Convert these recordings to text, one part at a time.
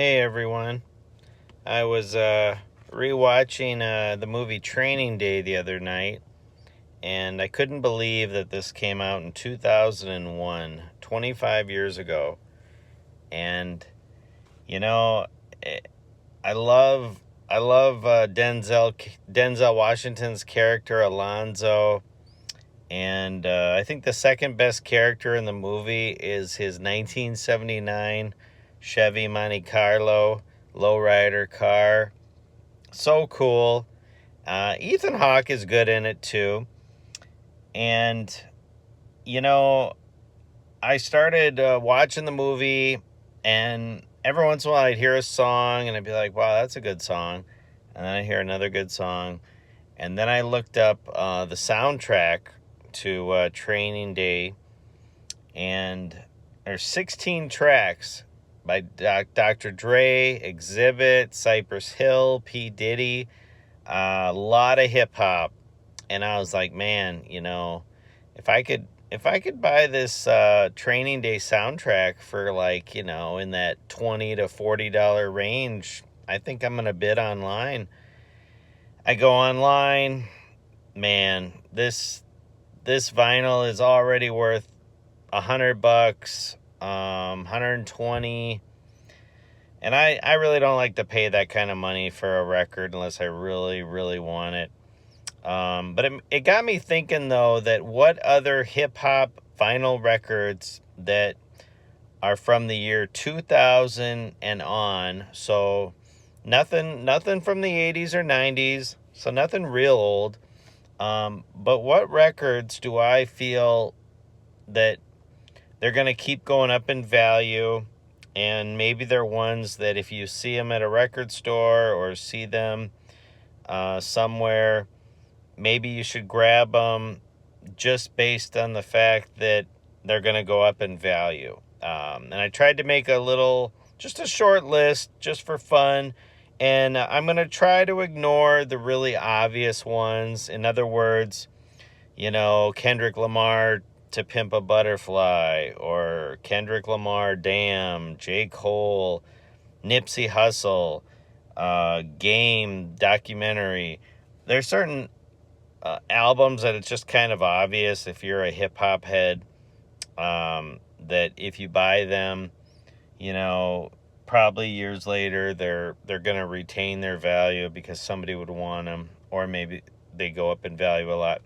Hey everyone. I was rewatching the movie Training Day the other night, and I couldn't believe that this came out in 2001, 25 years ago. And you know, eh, I love Denzel Washington's character Alonzo, and I think the second best character in the movie is his 1979 Chevy Monte Carlo lowrider car. So cool. Ethan Hawke is good in it too. And, you know, I started watching the movie, and every once in a while I'd hear a song and I'd be like, wow, that's a good song. And then I hear another good song. And then I looked up the soundtrack to Training Day, and there's 16 tracks by Dr. Dre, Exhibit, Cypress Hill, P. Diddy, a lot of hip hop. And I was like, man, if I could buy this Training Day soundtrack for, like, in that $20 to $40 range, I think I'm gonna bid online. I go online, man. This vinyl is already worth $100, 120. And I really don't like to pay that kind of money for a record unless I really, really want it. But it got me thinking, though, that what other hip hop vinyl records that are from the year 2000 and on. So nothing from the 80s or 90s. So nothing real old. But what records do I feel that they're going to keep going up in value? And maybe they're ones that if you see them at a record store or see them somewhere, maybe you should grab them just based on the fact that they're going to go up in value. And I tried to make just a short list just for fun. And I'm going to try to ignore the really obvious ones. In other words, Kendrick Lamar, To Pimp a Butterfly, or Kendrick Lamar, Damn, J. Cole, Nipsey Hussle, Game, documentary. There's certain albums that it's just kind of obvious if you're a hip hop head, that if you buy them, probably years later they're gonna retain their value because somebody would want them, or maybe they go up in value a lot.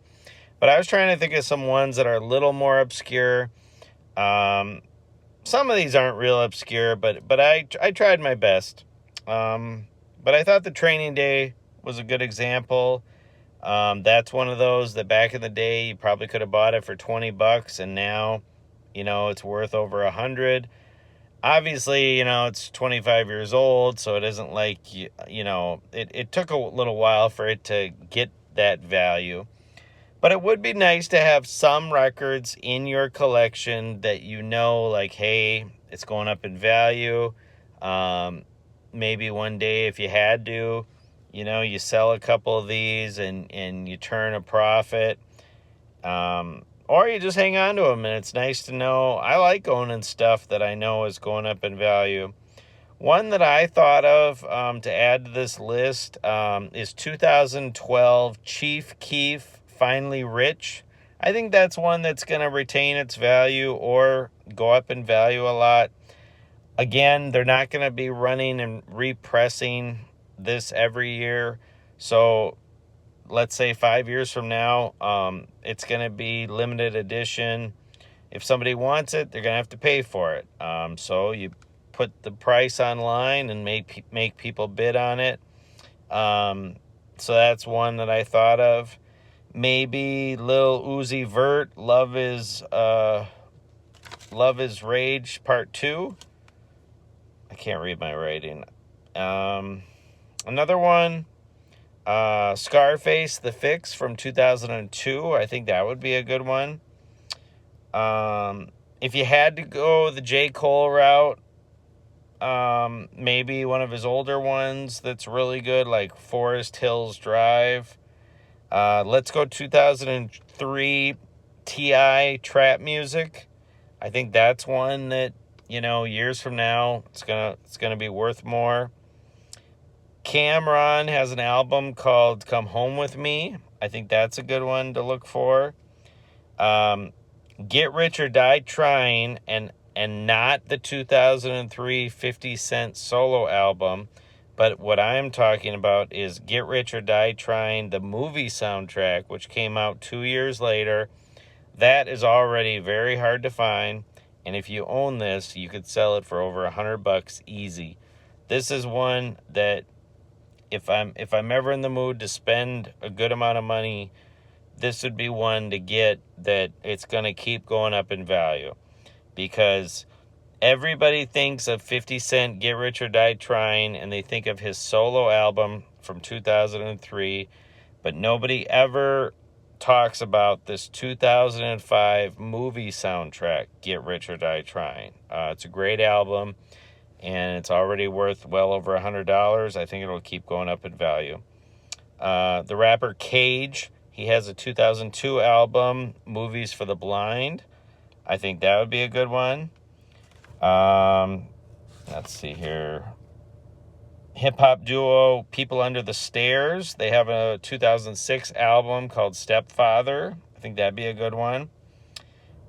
But I was trying to think of some ones that are a little more obscure. Some of these aren't real obscure, but I tried my best. But I thought the Training Day was a good example. That's one of those that back in the day you probably could have bought it for $20, and now, it's worth over 100. Obviously, it's 25 years old, so it isn't like it took a little while for it to get that value. But it would be nice to have some records in your collection that like, hey, it's going up in value. Maybe one day if you had to, you sell a couple of these and you turn a profit. Or you just hang on to them, and it's nice to know. I like owning stuff that I know is going up in value. One that I thought of to add to this list is 2012 Chief Keef, Finally Rich. I think that's one that's going to retain its value or go up in value a lot. Again, they're not going to be running and repressing this every year. So let's say 5 years from now, it's going to be limited edition. If somebody wants it, they're going to have to pay for it. So you put the price online and make people bid on it. So that's one that I thought of. Maybe Lil Uzi Vert, Love is Rage Part 2. I can't read my writing. Another one, Scarface, The Fix from 2002. I think that would be a good one. If you had to go the J. Cole route, maybe one of his older ones that's really good, like Forest Hills Drive. Let's go 2003 T.I. Trap Music. I think that's one that, years from now, it's gonna be worth more. Cameron has an album called Come Home With Me. I think that's a good one to look for. Get Rich or Die Trying, and not the 2003 50 Cent solo album, but what I'm talking about is Get Rich or Die Trying, the movie soundtrack, which came out 2 years later. That is already very hard to find, and if you own this, you could sell it for over $100 easy. This is one that if I'm ever in the mood to spend a good amount of money, this would be one to get, that it's going to keep going up in value, because everybody thinks of 50 Cent Get Rich or Die Trying, and they think of his solo album from 2003, but nobody ever talks about this 2005 movie soundtrack, Get Rich or Die Trying. It's a great album, and it's already worth well over $100. I think it'll keep going up in value. The rapper Cage, he has a 2002 album, Movies for the Blind. I think that would be a good one. Let's see here. Hip-hop duo People Under the Stairs, they have a 2006 album called Stepfather. I think that'd be a good one.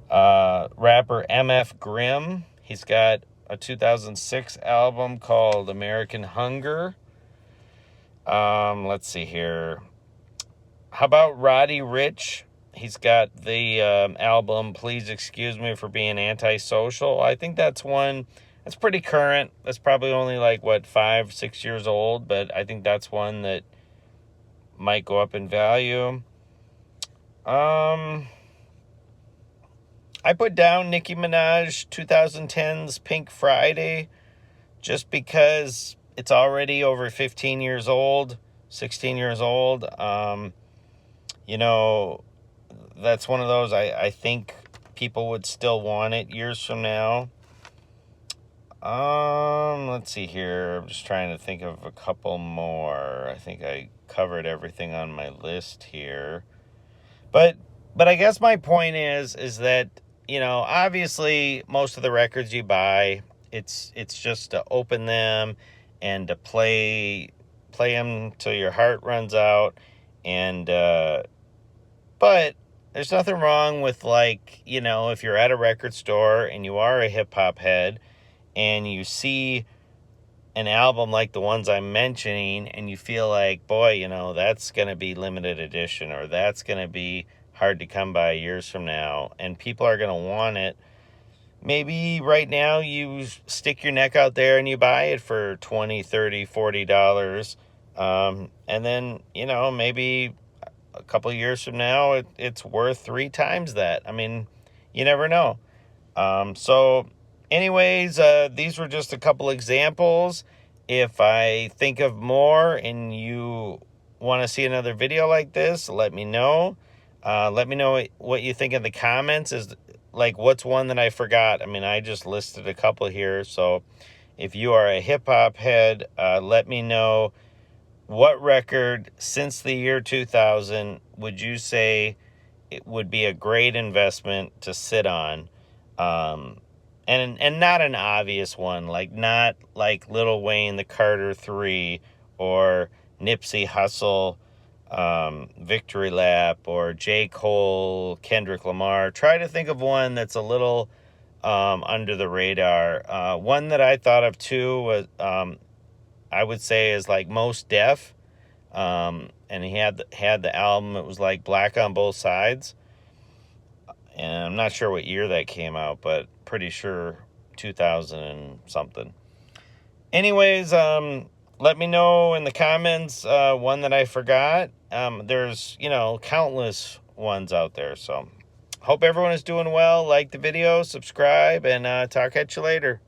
Rapper MF Grimm, he's got a 2006 album called American Hunger. Let's see here. How about Roddy Ricch? He's got the album Please Excuse Me for Being Antisocial. I think that's one that's pretty current. That's probably only 5-6 years old, but I think that's one that might go up in value. I put down Nicki Minaj 2010's Pink Friday just because it's already over 15 years old, 16 years old. That's one of those I think people would still want it years from now. Let's see here. I'm just trying to think of a couple more. I think I covered everything on my list here. But I guess my point is that, obviously most of the records you buy, it's just to open them and to play them till your heart runs out. And but there's nothing wrong with if you're at a record store and you are a hip hop head and you see an album like the ones I'm mentioning and you feel like, boy, that's going to be limited edition, or that's going to be hard to come by years from now, and people are going to want it. Maybe right now you stick your neck out there and you buy it for $20, $30, $40. And then, maybe a couple of years from now, it's worth 3 times that. I mean, you never know. So anyways, these were just a couple examples. If I think of more and you want to see another video like this, let me know. Let me know what you think in the comments. Is what's one that I forgot? I mean, I just listed a couple here. So if you are a hip-hop head, let me know, what record since the year 2000 would you say it would be a great investment to sit on? And not an obvious one, not like Lil Wayne, the Carter 3, or Nipsey Hussle, Victory Lap, or J. Cole, Kendrick Lamar. Try to think of one that's a little under the radar. One that I thought of too was, I would say, is Mos Def, and he had the album. It was Black on Both Sides, and I'm not sure what year that came out, but pretty sure 2000 and something. Anyways, let me know in the comments one that I forgot. There's countless ones out there. So hope everyone is doing well. Like the video, subscribe, and talk at you later.